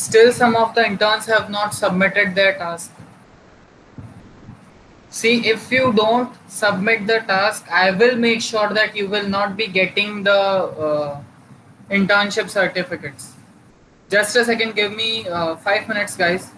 Still some of the interns have not submitted their task. See, if you don't submit the task, I will make sure that you will not be getting the internship certificates. Just a second, give me 5 minutes, guys.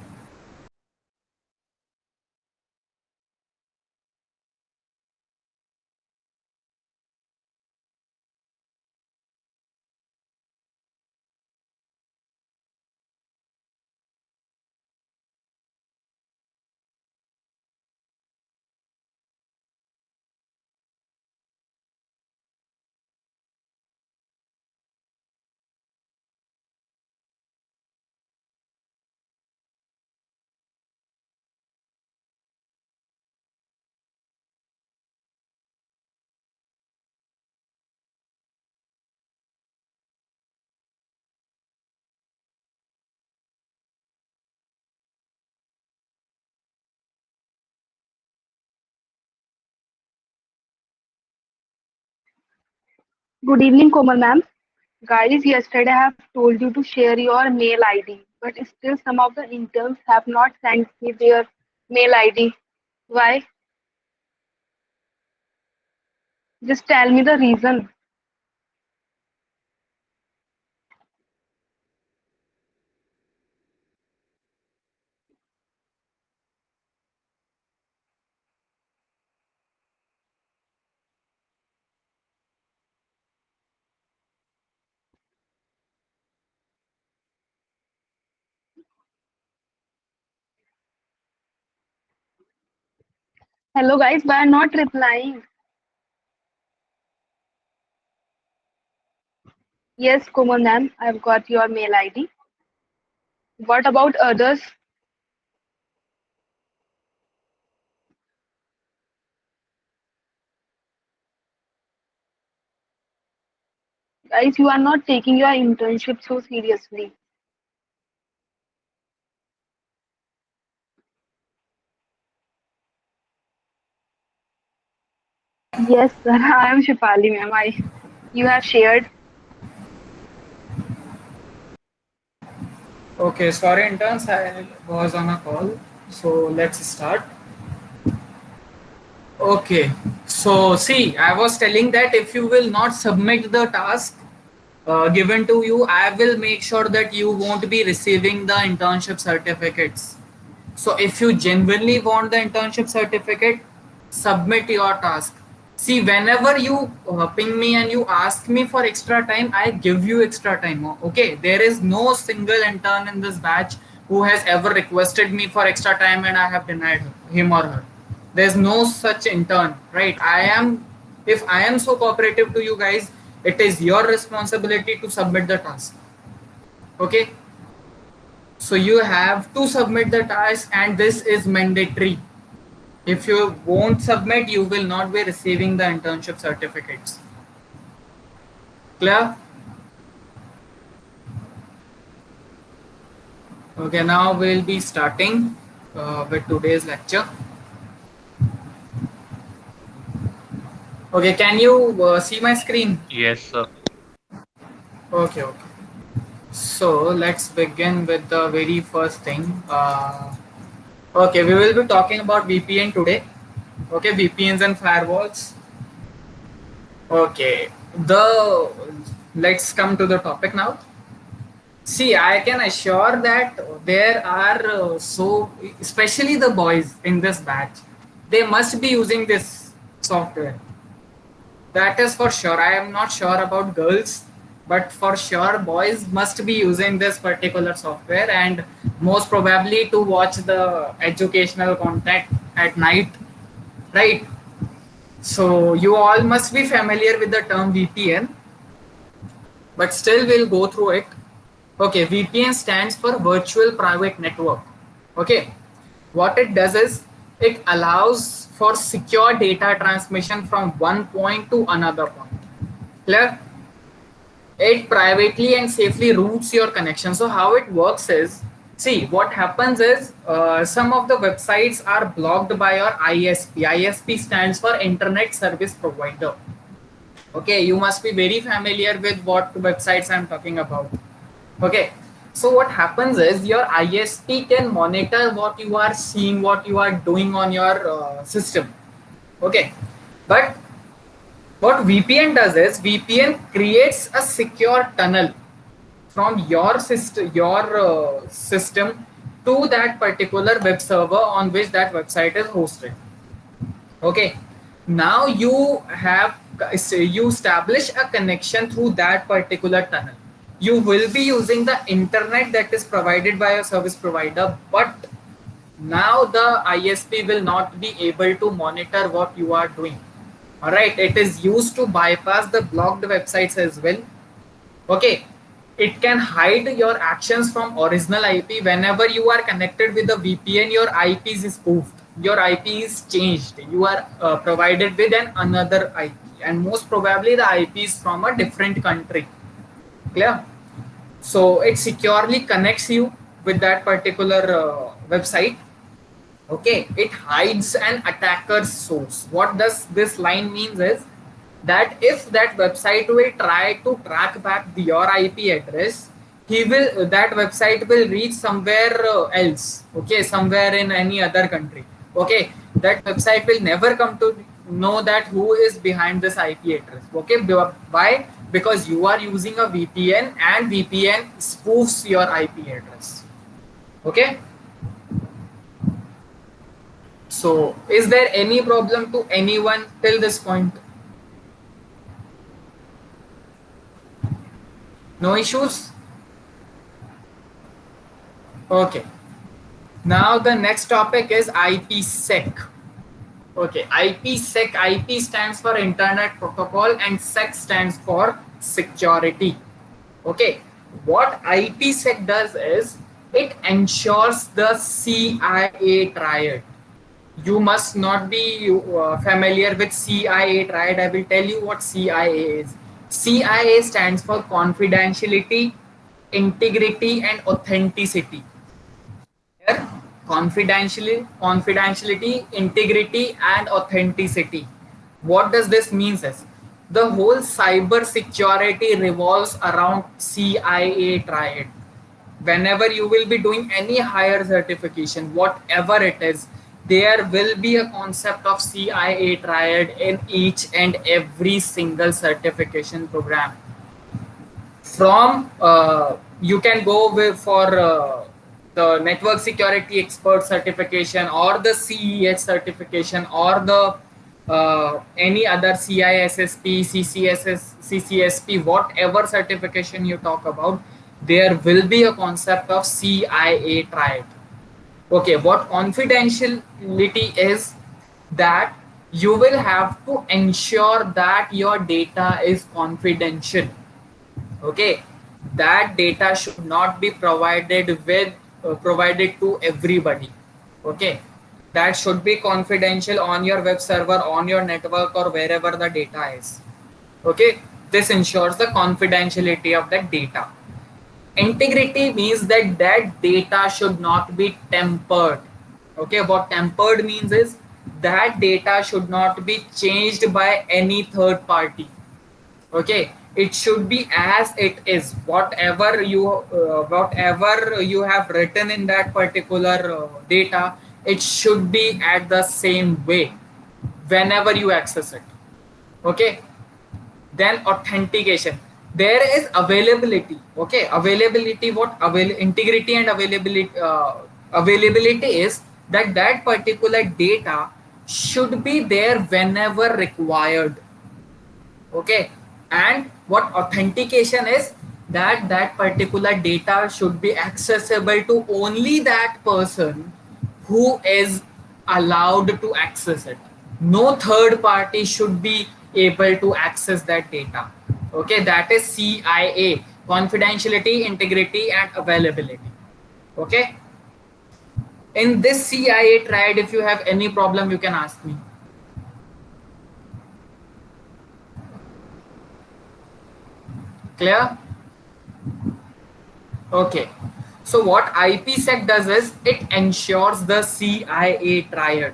Good evening, Komal ma'am. Guys, yesterday I have told you to share your mail ID, but still some of the interns have not sent me their mail ID. Why? Just tell me the reason. Hello guys, why are not replying? Yes, Komal ma'am, I've got your mail ID. What about others? Guys, you are not taking your internship so seriously. Yes, sir. I am Shipali ma'am. You have shared. Okay, sorry interns, I was on a call. So let's start. Okay, so see, I was telling that if you will not submit the task given to you, I will make sure that you won't be receiving the internship certificates. So if you genuinely want the internship certificate, submit your task. See, whenever you ping me and you ask me for extra time, I give you extra time. Okay, there is no single intern in this batch who has ever requested me for extra time and I have denied him or her. There's no such intern, right? If I am so cooperative to you guys, it is your responsibility to submit the task. Okay, so you have to submit the task and this is mandatory. If you won't submit, you will not be receiving the internship certificates. Clear? Okay, now we'll be starting with today's lecture. Okay, can you see my screen? Yes, sir. Okay, okay. So let's begin with the very first thing. Okay, we will be talking about VPN today. Okay, VPNs and firewalls. Okay, the let's come to the topic now. See, I can assure that there are especially the boys in this batch, they must be using this software. That is for sure. I am not sure about girls, but for sure, boys must be using this particular software and most probably to watch the educational content at night, right? So, you all must be familiar with the term VPN, but still, we'll go through it. Okay, VPN stands for Virtual Private Network. Okay, what it does is it allows for secure data transmission from one point to another point. Clear? It privately and safely routes your connection. So how it works is, see what happens is some of the websites are blocked by your ISP. ISP stands for Internet Service Provider. Okay, you must be very familiar with what websites I'm talking about. Okay, So what happens is your ISP can monitor what you are seeing, what you are doing on your system. Okay, but what VPN does is VPN creates a secure tunnel from your system to that particular web server on which that website is hosted. Okay, now you establish a connection through that particular tunnel. You will be using the internet that is provided by a service provider, but now the ISP will not be able to monitor what you are doing. All right, it is used to bypass the blocked websites as well. Okay, it can hide your actions from original IP. Whenever you are connected with the VPN, your IP is spoofed, your IP is changed, you are provided with another IP, and most probably the IP is from a different country. Clear? So it securely connects you with that particular website. Okay, it hides an attacker's source. What does this line means is that if that website will try to track back your IP address, he will that website will reach somewhere else. Okay, somewhere in any other country. Okay, that website will never come to know that who is behind this IP address. Okay, why? Because you are using a VPN and VPN spoofs your IP address. Okay. So, is there any problem to anyone till this point? No issues? Okay. Now the next topic is IPsec. Okay, IPsec. IP stands for Internet Protocol and Sec stands for security. Okay, what IPsec does is it ensures the CIA triad. You must not be familiar with CIA triad. I will tell you what CIA is. CIA stands for confidentiality, integrity, and authenticity. Here, confidentiality, integrity, and authenticity. What does this mean? Is the whole cyber security revolves around CIA triad. Whenever you will be doing any higher certification, whatever it is, there will be a concept of CIA triad in each and every single certification program. From you can go with for the network security expert certification or the CES certification or the any other CISSP, CCSP, whatever certification you talk about, there will be a concept of CIA triad. Okay, what confidentiality is that you will have to ensure that your data is confidential. Okay, that data should not be provided to everybody. Okay, that should be confidential on your web server, on your network, or wherever the data is. Okay, this ensures the confidentiality of that data. Integrity means that data should not be tempered. Okay, what tempered means is that data should not be changed by any third party. Okay, it should be as it is. Whatever you have written in that particular data, it should be at the same way whenever you access it. Okay, then authentication. There is availability. Okay, availability. Integrity and availability is that particular data should be there whenever required. Okay, and what authentication is that particular data should be accessible to only that person who is allowed to access it. No third party should be able to access that data. Okay, that is CIA: confidentiality, integrity, and availability. Okay, in this CIA triad, if you have any problem, you can ask me. Clear? Okay, so what IPsec does is it ensures the CIA triad.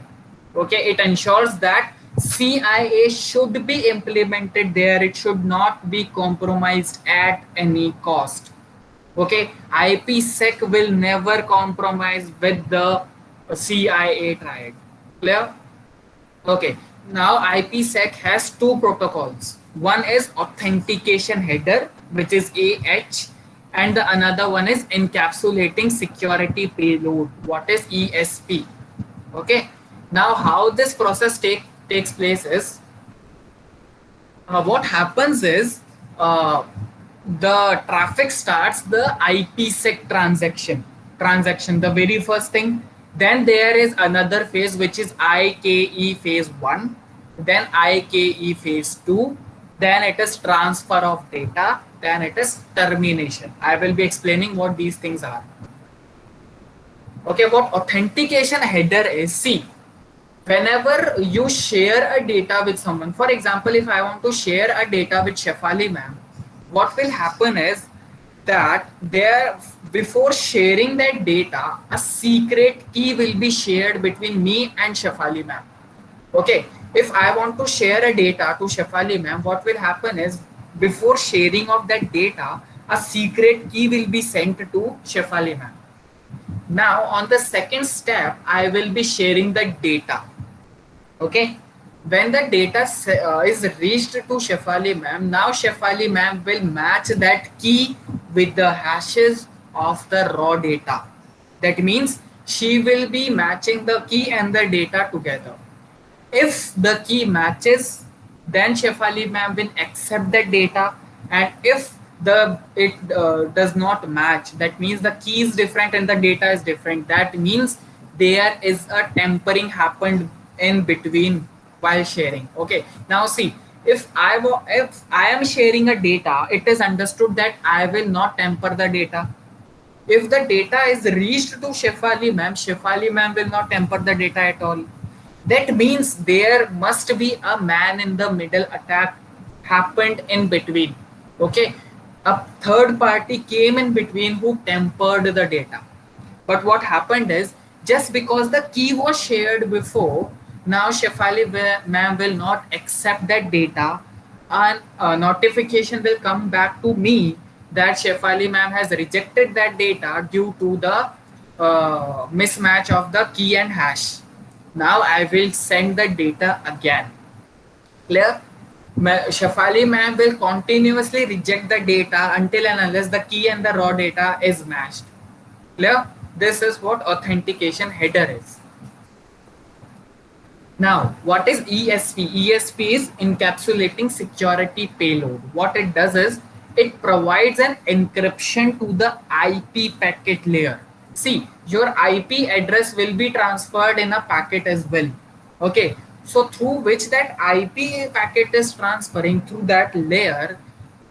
Okay, it ensures that CIA should be implemented there. It should not be compromised at any cost. Okay, IPsec will never compromise with the CIA triad. Clear? Okay, now IPsec has two protocols. One is authentication header, which is AH, and the another one is encapsulating security payload, what is ESP. Okay, now how this process takes place is, what happens is, uh, the traffic starts the IPsec transaction, the very first thing. Then there is another phase which is IKE phase 1, then IKE phase 2, then it is transfer of data, then it is termination. I will be explaining what these things are. Okay, what authentication header is, see, whenever you share a data with someone, for example, if I want to share a data with Shefali ma'am, what will happen is that there, before sharing that data, a secret key will be shared between me and Shefali ma'am. Okay, if I want to share a data to Shefali ma'am, what will happen is, before sharing of that data, a secret key will be sent to Shefali ma'am. Now on the second step, I will be sharing the data. Okay, when the data is reached to Shefali ma'am, now Shefali ma'am will match that key with the hashes of the raw data. That means she will be matching the key and the data together. If the key matches, then Shefali ma'am will accept the data, and if the it does not match, that means the key is different and the data is different. That means there is a tampering happened in between while sharing. Okay, now see, if I am sharing a data, it is understood that I will not tamper the data. If the data is reached to Shefali ma'am will not tamper the data at all. That means there must be a man in the middle attack happened in between. Okay, a third party came in between who tampered the data. But what happened is, just because the key was shared before, now Shefali ma'am will not accept that data, and a notification will come back to me that Shefali ma'am has rejected that data due to the mismatch of the key and hash. Now I will send the data again. Clear? Shefali ma'am will continuously reject the data until and unless the key and the raw data is matched. Clear? This is what authentication header is. Now, what is ESP? ESP is encapsulating security payload. What it does is, it provides an encryption to the IP packet layer. See, your IP address will be transferred in a packet as well. Okay, so through which that IP packet is transferring through that layer,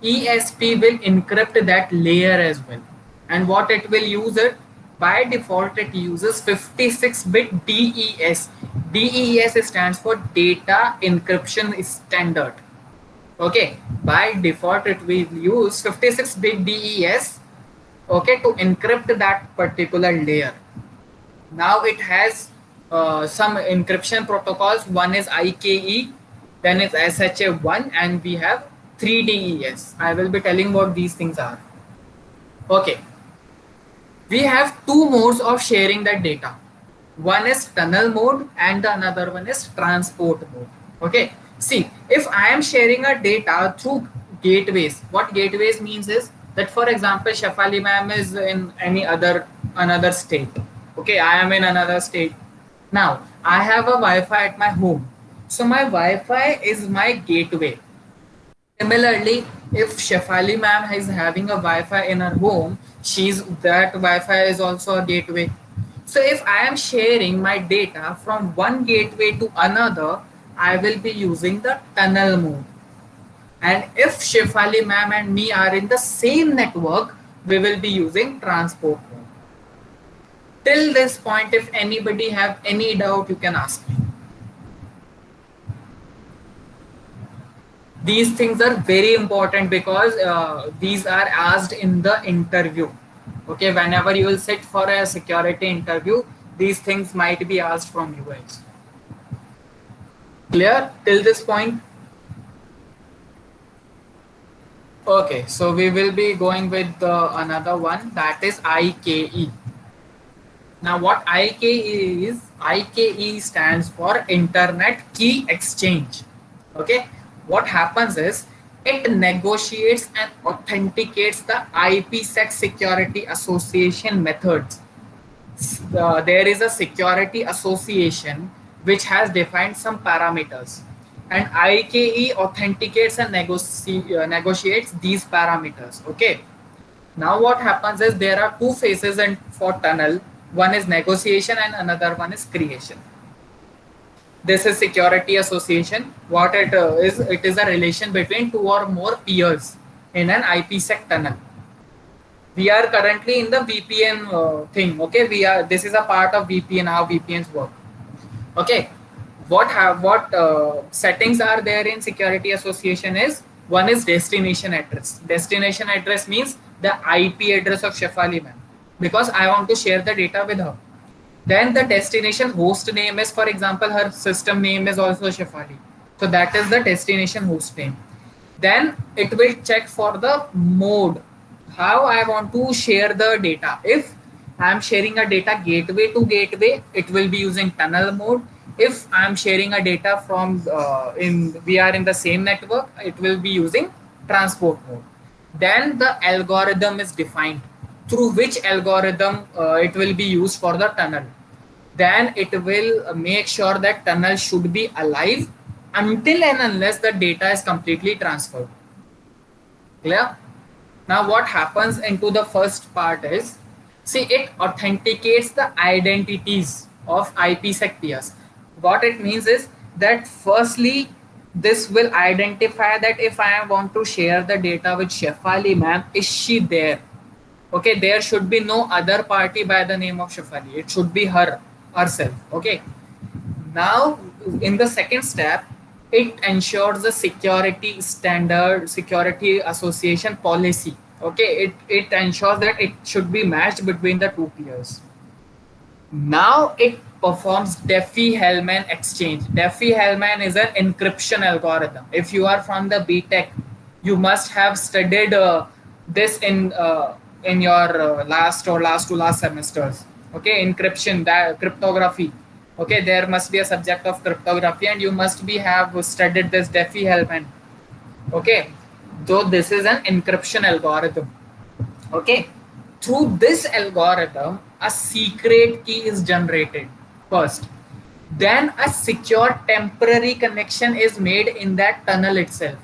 ESP will encrypt that layer as well. And what it will use it? By default, it uses 56-bit DES. DES stands for Data Encryption Standard. Okay, by default, it will use 56-bit DES, okay, to encrypt that particular layer. Now it has some encryption protocols. One is IKE, then it's SHA-1, and we have 3DES. I will be telling what these things are. Okay, we have two modes of sharing that data. One is tunnel mode and the another one is transport mode. Okay, see, if I am sharing a data through gateways, what gateways means is that, for example, Shefali ma'am is in another state. Okay, I am in another state. Now I have a Wi-Fi at my home, so my Wi-Fi is my gateway. Similarly, if Shefali ma'am is having a Wi-Fi in her home, that Wi-Fi is also a gateway. So if I am sharing my data from one gateway to another, I will be using the tunnel mode. And if Shefali ma'am and me are in the same network, we will be using transport mode. Till this point, if anybody have any doubt, you can ask me. These things are very important because these are asked in the interview. Okay, whenever you will sit for a security interview, these things might be asked from you guys. Clear till this point? Okay, so we will be going with another one, that is IKE. Now, what IKE is, IKE stands for Internet Key Exchange. Okay, what happens is it negotiates and authenticates the IPsec Security Association methods. There is a security association which has defined some parameters, and IKE authenticates and negotiates these parameters. Okay, now what happens is there are two phases in for tunnel. One is negotiation and another one is creation. This is security association. What it is, it is a relation between two or more peers in an IPsec tunnel. We are currently in the VPN thing. Okay, we are. This is a part of VPN. How VPNs work. Okay, what settings are there in security association is, one is destination address. Destination address means the IP address of Shefali ma'am, because I want to share the data with her. Then the destination host name is, for example, her system name is also Shefali, so that is the destination host name. Then it will check for the mode, how I want to share the data. If I am sharing a data gateway to gateway, it will be using tunnel mode. If I am sharing a data from in we are in the same network, it will be using transport mode. Then the algorithm is defined, through which algorithm it will be used for the tunnel. Then it will make sure that tunnel should be alive until and unless the data is completely transferred. Clear? Now what happens into the first part is, see, it authenticates the identities of IPsec peers. What it means is that firstly, this will identify that if I want to share the data with Shefali ma'am, is she there? Okay, there should be no other party by the name of Shefali. It should be her herself. Okay, now, in the second step, it ensures the security standard, security association policy. Okay, it ensures that it should be matched between the two peers. Now it performs Diffie-Hellman exchange. Diffie-Hellman is an encryption algorithm. If you are from the BTech, you must have studied this in your last to last semesters. Okay, encryption, that cryptography. Okay, there must be a subject of cryptography, and you must be have studied this Diffie-Hellman. Okay, so this is an encryption algorithm. Okay, through this algorithm, a secret key is generated first. Then a secure temporary connection is made in that tunnel itself.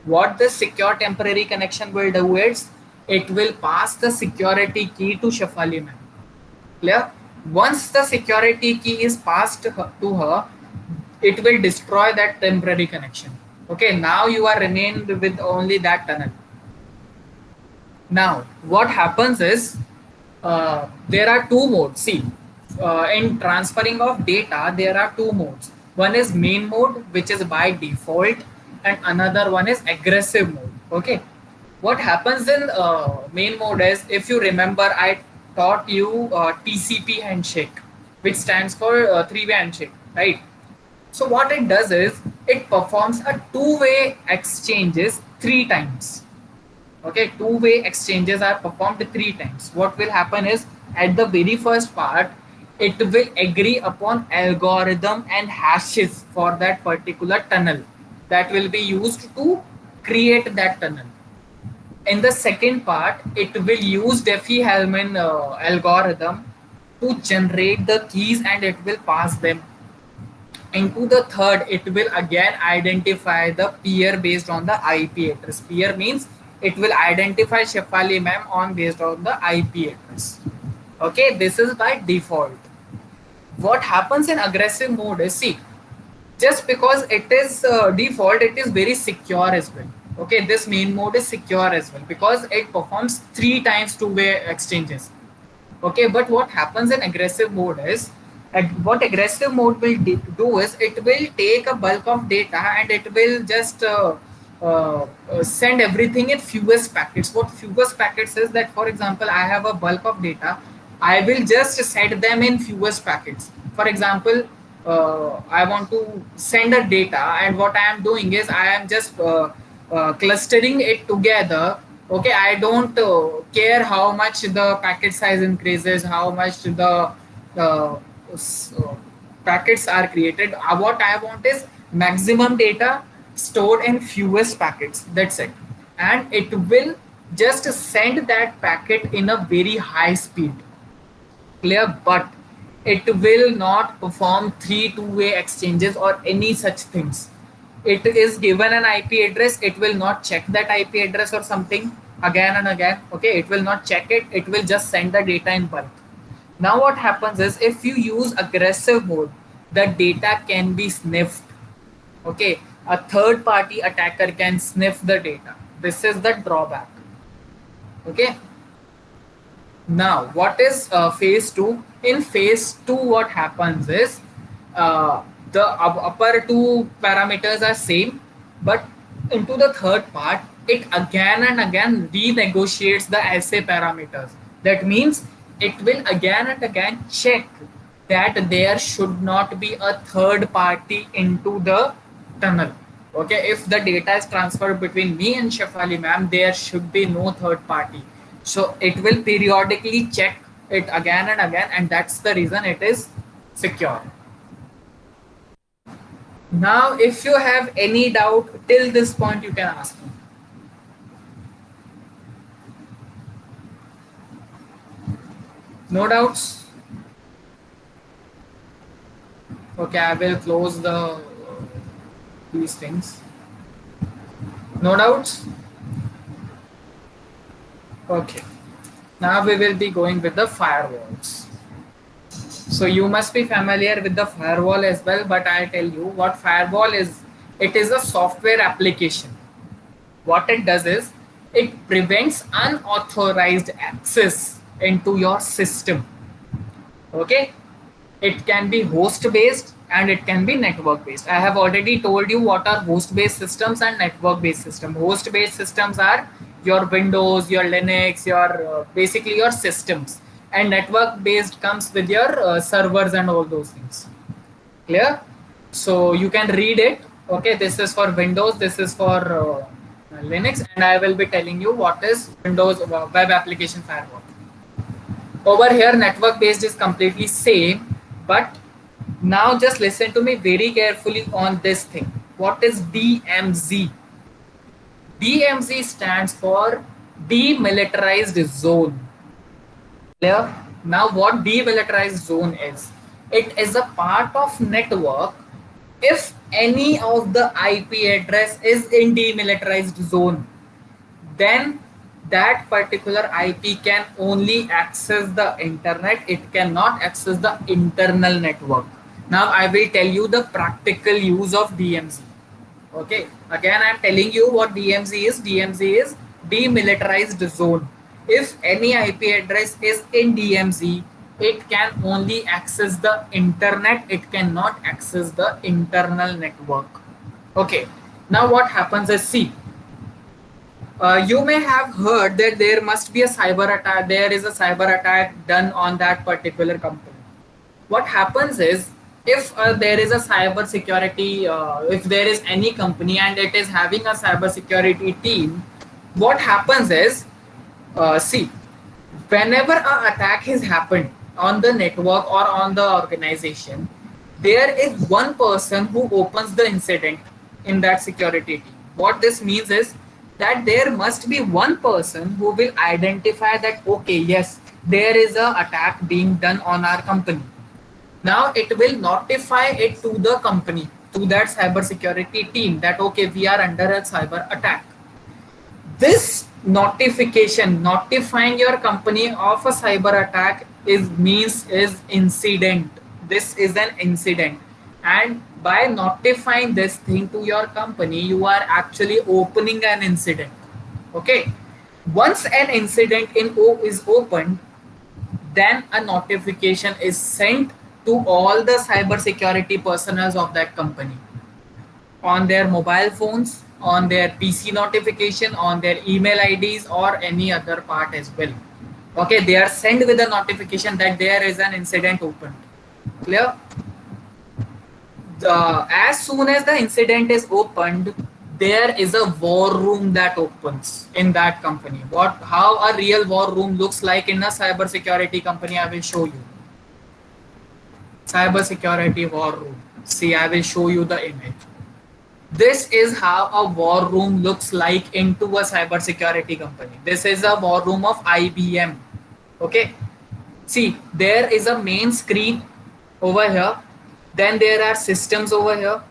What the secure temporary connection will do is, it will pass the security key to Shefali ma'am. Clear? Once the security key is passed to her, it will destroy that temporary connection. Okay, now you are remained with only that tunnel. Now, what happens is, there are two modes. See, in transferring of data, there are two modes. One is main mode, which is by default, and another one is aggressive mode. Okay, what happens in main mode is, if you remember, I taught you TCP handshake, which stands for three-way handshake, right? So what it does is, it performs a two-way exchanges three times. Okay, two-way exchanges are performed three times. What will happen is, at the very first part, it will agree upon algorithm and hashes for that particular tunnel that will be used to create that tunnel. In the second part, it will use Diffie-Hellman algorithm to generate the keys, and it will pass them. Into the third, it will again identify the peer based on the IP address. Peer means it will identify Shefali ma'am on based on the IP address. Okay, this is by default. What happens in aggressive mode is, see, just because it is default, it is very secure as well. Okay, this main mode is secure as well because it performs three times two-way exchanges. Okay, but what happens in aggressive mode is, what aggressive mode will do is, it will take a bulk of data and it will just send everything in fewest packets. What fewest packets is that, for example, I have a bulk of data, I will just set them in fewest packets. For example, I want to send a data, and what I am doing is, I am just clustering it together. Okay, I don't care how much the packet size increases, how much the uh, s- uh, packets are created. What I want is maximum data stored in fewest packets. That's it, and it will just send that packet in a very high speed. Clear? But it will not perform three two-way exchanges or any such things. It is given an IP address, it will not check that IP address or something again and again. Okay, it will not check it, it will just send the data in bulk. Now what happens is, if you use aggressive mode, the data can be sniffed. Okay, a third party attacker can sniff the data. This is the drawback. Okay, now, what is phase two? In phase two, what happens is uh, the upper two parameters are same, but into the third part, it again and again renegotiates the SA parameters. That means it will again and again check that there should not be a third party into the tunnel. Okay, if the data is transferred between me and Shafali ma'am, there should be no third party. So it will periodically check it again and again, and that's the reason it is secure. Now, if you have any doubt till this point, you can ask me. No doubts? Okay, I will close these things. No doubts? Okay. Now we will be going with the firewalls. So you must be familiar with the firewall as well, but I tell you what firewall is. It is a software application. What it does is it prevents unauthorized access into your system. Okay, it can be host based and it can be network based. I have already told you what are host based systems and network based systems. Host based systems are your Windows, your Linux, your basically your systems, and network based comes with your servers and all those things. Clear? So you can read it. Okay, this is for Windows, this is for Linux, and I will be telling you what is Windows web application firewall. Over here, network based is completely same, but now just listen to me very carefully on this thing. What is DMZ? DMZ stands for demilitarized zone. Clear? Now what demilitarized zone is? It is a part of network if any of the IP address is in demilitarized zone, then that particular IP can only access the internet. It cannot access the internal network. Now I will tell you the practical use of DMZ. Okay, again I'm telling you what DMZ is. DMZ is demilitarized zone. If any IP address is in DMZ, it can only access the internet. It cannot access the internal network. Okay, now what happens is, see, you may have heard that there must be a cyber attack. There is a cyber attack done on that particular company. What happens is, if there is a cyber security, if there is any company and it is having a cyber security team, what happens is, see, whenever an attack has happened on the network or on the organization, there is one person who opens the incident in that security team. What this means is that there must be one person who will identify that, okay, yes, there is a attack being done on our company. Now it will notify it to the company, to that cyber security team, that okay, we are under a cyber attack. This notification, notifying your company of a cyber attack, is incident. This is an incident, and by notifying this thing to your company, you are actually opening an incident. Okay, once an incident is opened, then a notification is sent to all the cyber security personnel of that company on their mobile phones, on their PC notification, on their email IDs, or any other part as well. Okay, they are sent with a notification that there is an incident opened. Clear? As soon as the incident is opened, there is a war room that opens in that company. How a real war room looks like in a cyber security company, I will show you. Cyber security war room. See, I will show you the image. This is how a war room looks like into a cyber security company. This is a war room of IBM. Okay. See, there is a main screen over here. Then there are systems over here.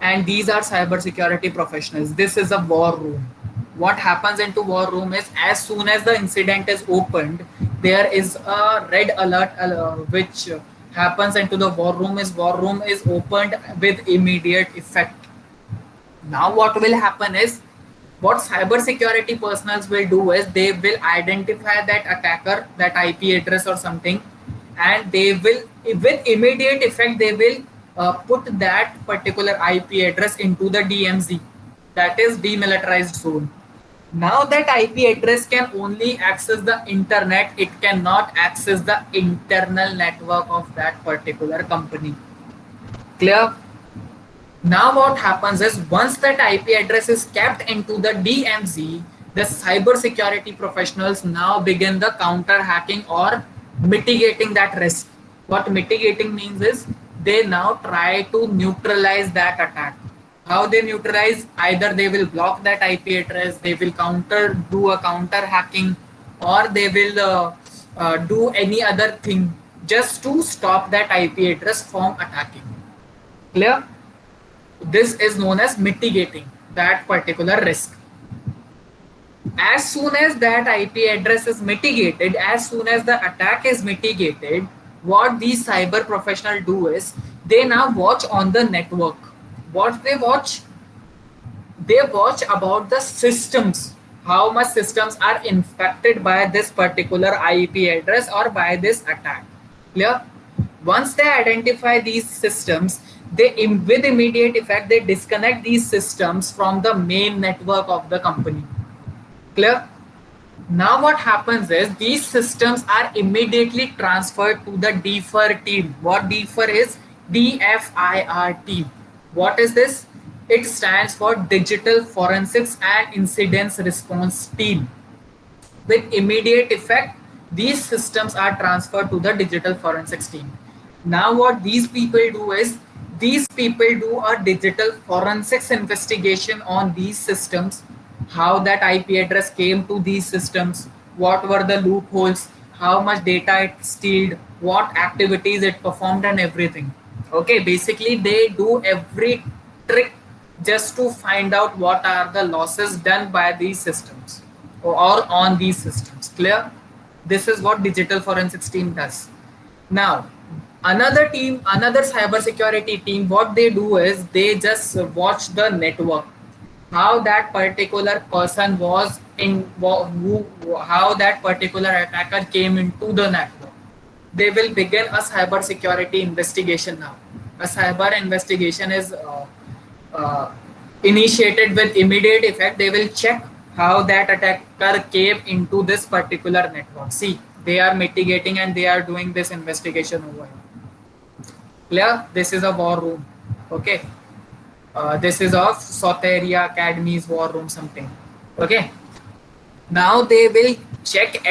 And these are cyber security professionals. This is a war room. What happens into war room is, as soon as the incident is opened, there is a red alert which happens into the war room. Is war room is opened with immediate effect. Now what will happen is, what cyber security personals will do is, they will identify that attacker, that IP address or something, and they will, with immediate effect, they will put that particular IP address into the DMZ, that is demilitarized zone. Now that IP address can only access the internet, it cannot access the internal network of that particular company. Clear? Now what happens is, once that IP address is kept into the DMZ, the cyber security professionals now begin the counter hacking or mitigating that risk. What mitigating means is, they now try to neutralize that attack. How they neutralize? Either they will block that IP address, they will do a counter hacking, or they will do any other thing just to stop that IP address from attacking. Clear? This is known as mitigating that particular risk. As soon as that IP address is mitigated, as soon as the attack is mitigated, what these cyber professionals do is, they now watch on the network. What they watch? They watch about the systems, how much systems are infected by this particular IP address or by this attack. Clear? Once they identify these systems, they, with immediate effect, they disconnect these systems from the main network of the company. Clear? Now what happens is, these systems are immediately transferred to the DFIR team. What DFIR is? DFIR team. What is this? It stands for Digital Forensics and Incidents Response Team. With immediate effect, these systems are transferred to the Digital Forensics team. Now what these people do is, these people do a digital forensics investigation on these systems, how that IP address came to these systems, what were the loopholes, how much data it stealed, what activities it performed, and everything. Okay, basically they do every trick just to find out what are the losses done by these systems or on these systems. Clear? This is what digital forensics team does. Now another team, another cyber security team, what they do is, they just watch the network, how that particular person was in, how that particular attacker came into the network. They will begin a cyber security investigation. Now a cyber investigation is initiated with immediate effect. They will check how that attacker came into this particular network. See, they are mitigating and they are doing this investigation over here. Clear? This is a war room. Okay. This is of Soteria Academy's war room something. Okay. Now they will check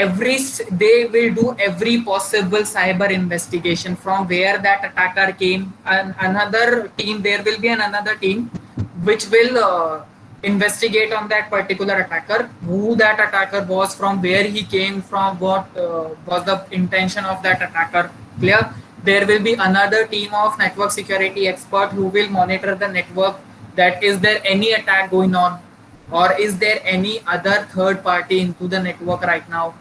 they will do every possible cyber investigation from where that attacker came. And another team, there will be another team which will investigate on that particular attacker, who that attacker was, from where he came from, what was the intention of that attacker. Clear? There will be another team of network security expert who will monitor the network, that is there any attack going on, or is there any other third party into the network right now.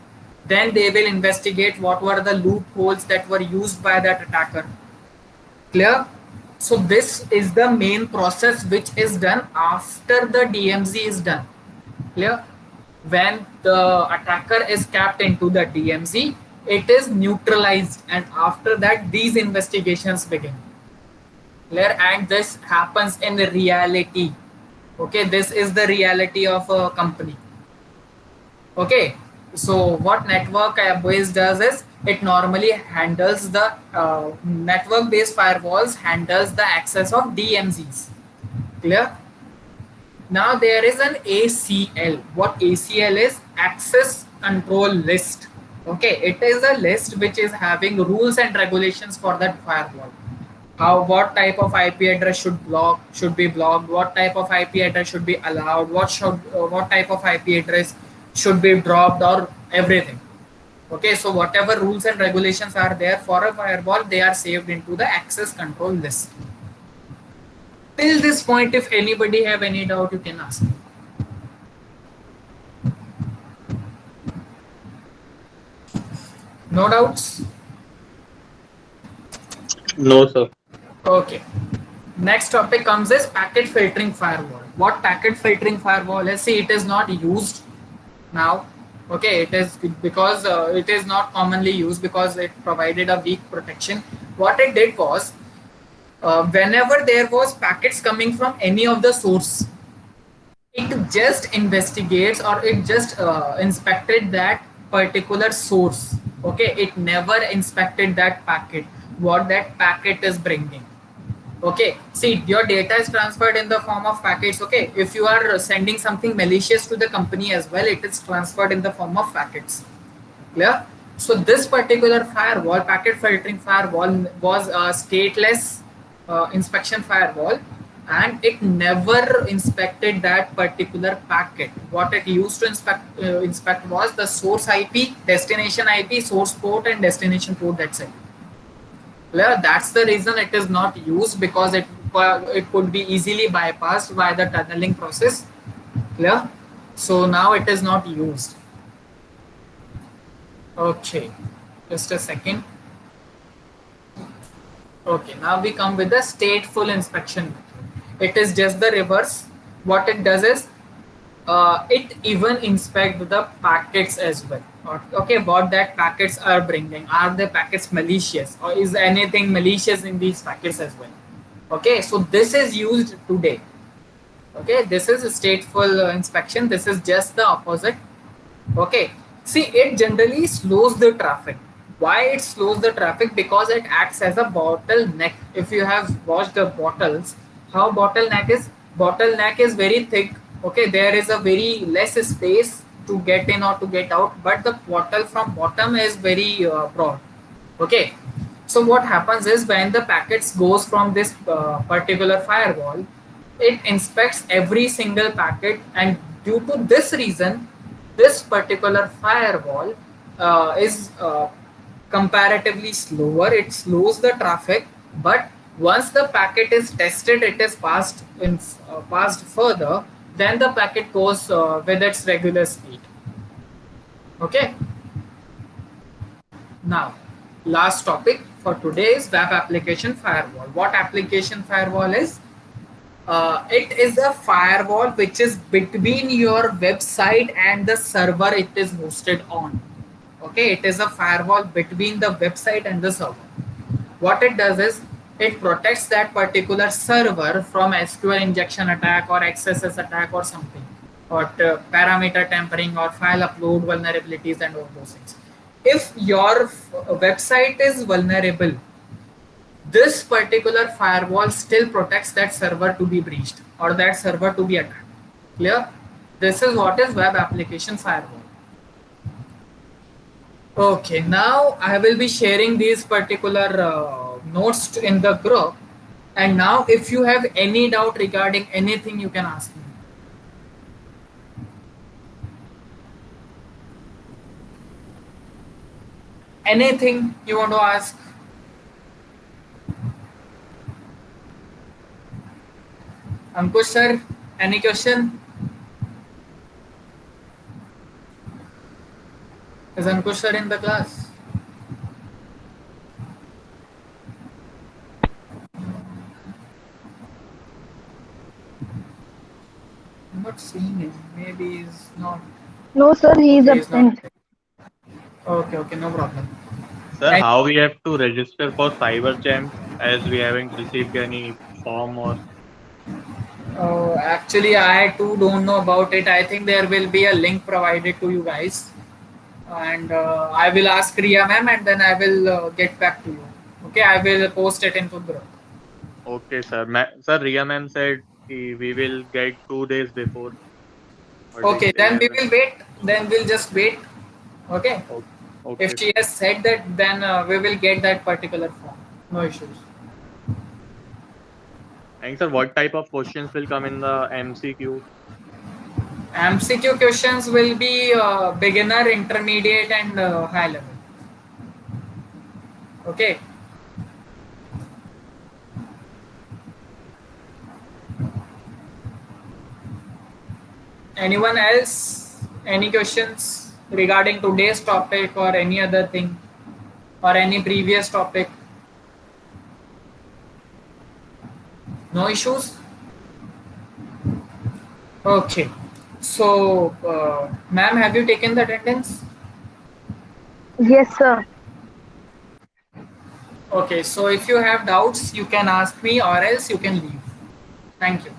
Then they will investigate what were the loopholes that were used by that attacker. Clear? So this is the main process which is done after the DMZ is done. Clear? When the attacker is capped into the DMZ, it is neutralized, and after that these investigations begin. Clear? And this happens in reality. Okay, this is the reality of a company. Okay, so what network base does is, it normally handles the network based firewalls handles the access of DMZs. Clear? Now there is an ACL. What ACL is? Access Control List. Okay, it is a list which is having rules and regulations for that firewall. How, what type of IP address should be blocked, what type of IP address should be allowed, what type of IP address should be dropped, or everything. Okay, so whatever rules and regulations are there for a firewall, they are saved into the access control list. Till this point, if anybody have any doubt, you can ask me. No doubts? No, sir. Okay. Next topic comes is packet filtering firewall. What packet filtering firewall is? See, it is not used now. Okay, it is because it is not commonly used because it provided a weak protection. What it did was, whenever there was packets coming from any of the source, it just investigates or it just inspected that particular source. Okay, it never inspected that packet, what that packet is bringing. Okay, see, your data is transferred in the form of packets. Okay, if you are sending something malicious to the company as well, it is transferred in the form of packets. Clear? So this particular firewall, packet filtering firewall, was a stateless inspection firewall, and it never inspected that particular packet. What it used to inspect was the source IP, destination IP, source port, and destination port. That's it. Clear? That's the reason it is not used, because it could be easily bypassed by the tunneling process. Clear? So now it is not used. Okay, just a second. Okay, now we come with the stateful inspection. It is just the reverse. What it does is, it even inspect the packets as well. Okay, what that packets are bringing. Are the packets malicious, or is anything malicious in these packets as well? Okay, so this is used today. Okay, this is a stateful inspection. This is just the opposite. Okay, see, it generally slows the traffic. Why it slows the traffic? Because it acts as a bottleneck. If you have watched the bottles, how bottleneck is very thick. Okay, there is a very less space to get in or to get out, but the bottle from bottom is very broad. Okay, so what happens is, when the packets goes from this particular firewall, it inspects every single packet, and due to this reason, this particular firewall is comparatively slower. It slows the traffic, but once the packet is tested, it is passed further, then the packet goes with its regular speed. Okay, now last topic for today is web application firewall. What application firewall is? It is a firewall which is between your website and the server it is hosted on. Okay, it is a firewall between the website and the server. What it does is, it protects that particular server from SQL injection attack or XSS attack or something, or parameter tampering or file upload vulnerabilities and all those things. If your website is vulnerable, this particular firewall still protects that server to be breached or that server to be attacked. Clear? This is what is web application firewall. Okay, now I will be sharing these particular notes in the group, and now if you have any doubt regarding anything, you can ask me. Anything you want to ask? Ankush sir, any question? Is Ankush sir in the class? I'm not seeing him. Maybe he's not. No, sir, he is Okay, he's not. absent. Okay, no problem. Sir, how we have to register for CyberGem, as we haven't received any form or? Actually, I too don't know about it. I think there will be a link provided to you guys, and I will ask Riya ma'am, and then I will get back to you. Okay, I will post it into group. Okay, sir. Sir, Riya ma'am said we will get 2 days before. What do you Okay, say, then we Arvind? will wait. Then we'll just wait. Okay. O- If Okay. she has said that, then we will get that particular form. No issues. And sir, what type of questions will come in the MCQ? MCQ questions will be beginner, intermediate, and high level. Okay. Anyone else? Any questions regarding today's topic or any other thing or any previous topic? No issues? Okay. So, ma'am, have you taken the attendance? Yes, sir. Okay. So, if you have doubts, you can ask me or else you can leave. Thank you.